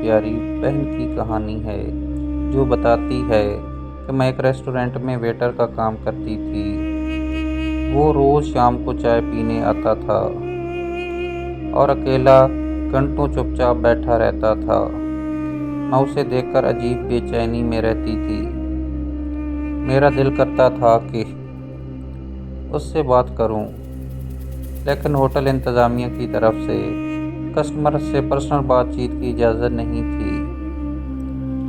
پیاری بہن کی کہانی ہے جو بتاتی ہے کہ میں ایک ریسٹورینٹ میں ویٹر کا کام کرتی تھی۔ وہ روز شام کو چائے پینے آتا تھا اور اکیلا گھنٹوں چپ چاپ بیٹھا رہتا تھا۔ میں اسے دیکھ کر عجیب بے چینی میں رہتی تھی۔ میرا دل کرتا تھا کہ اس سے بات کروں، لیکن ہوٹل انتظامیہ کی طرف سے کسٹمر سے پرسنل بات چیت کی اجازت نہیں تھی۔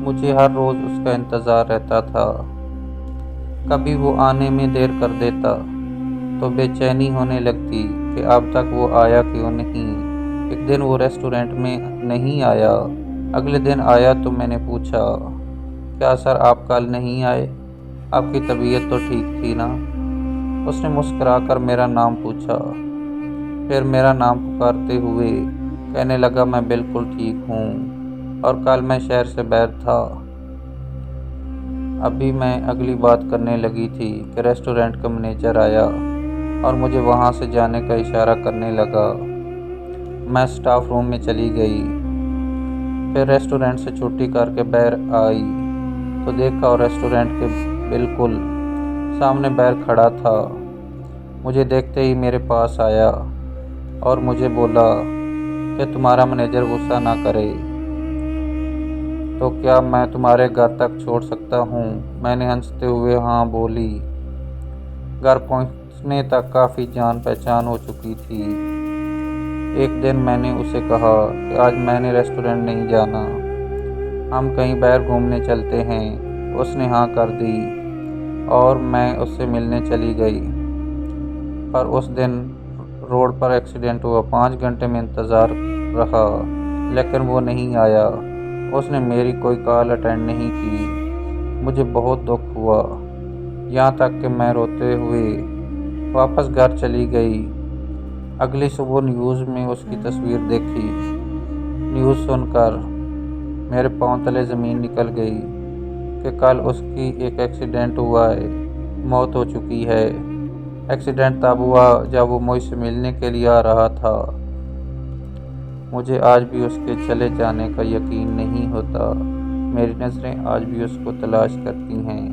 مجھے ہر روز اس کا انتظار رہتا تھا۔ کبھی وہ آنے میں دیر کر دیتا تو بے چینی ہونے لگتی کہ اب تک وہ آیا کیوں نہیں۔ ایک دن وہ ریسٹورینٹ میں نہیں آیا۔ اگلے دن آیا تو میں نے پوچھا، کیا سر آپ کل نہیں آئے؟ آپ کی طبیعت تو ٹھیک تھی نا؟ اس نے مسکرا کر میرا نام پوچھا، پھر میرا نام پکارتے ہوئے کہنے لگا میں بالکل ٹھیک ہوں اور کل میں شہر سے باہر تھا۔ ابھی میں اگلی بات کرنے لگی تھی کہ ریسٹورینٹ کا مینیجر آیا اور مجھے وہاں سے جانے کا اشارہ کرنے لگا۔ میں سٹاف روم میں چلی گئی، پھر ریسٹورینٹ سے چھٹی کر کے باہر آئی تو دیکھا اور ریسٹورینٹ کے بالکل سامنے باہر کھڑا تھا۔ مجھے دیکھتے ہی میرے پاس آیا اور مجھے بولا کہ تمہارا مینیجر غصہ نہ کرے تو کیا میں تمہارے گھر تک چھوڑ سکتا ہوں؟ میں نے ہنستے ہوئے ہاں بولی۔ گھر پہنچنے تک کافی جان پہچان ہو چکی تھی۔ ایک دن میں نے اسے کہا کہ آج میں نے ریسٹورینٹ نہیں جانا، ہم کہیں باہر گھومنے چلتے ہیں۔ اس نے ہاں کر دی اور میں اس سے ملنے چلی گئی۔ پر اس دن روڈ پر ایکسیڈنٹ ہوا۔ 5 گھنٹے میں انتظار رہا لیکن وہ نہیں آیا۔ اس نے میری کوئی کال اٹینڈ نہیں کی۔ مجھے بہت دکھ ہوا، یہاں تک کہ میں روتے ہوئے واپس گھر چلی گئی۔ اگلی صبح نیوز میں اس کی تصویر دیکھی۔ نیوز سن کر میرے پاؤں تلے زمین نکل گئی کہ کل اس کی ایک ایکسیڈنٹ ہوا ہے، موت ہو چکی ہے۔ ایکسیڈنٹ تب ہوا جب وہ مجھ سے ملنے کے لیے آ رہا تھا۔ مجھے آج بھی اس کے چلے جانے کا یقین نہیں ہوتا۔ میری نظریں آج بھی اس کو تلاش کرتی ہیں۔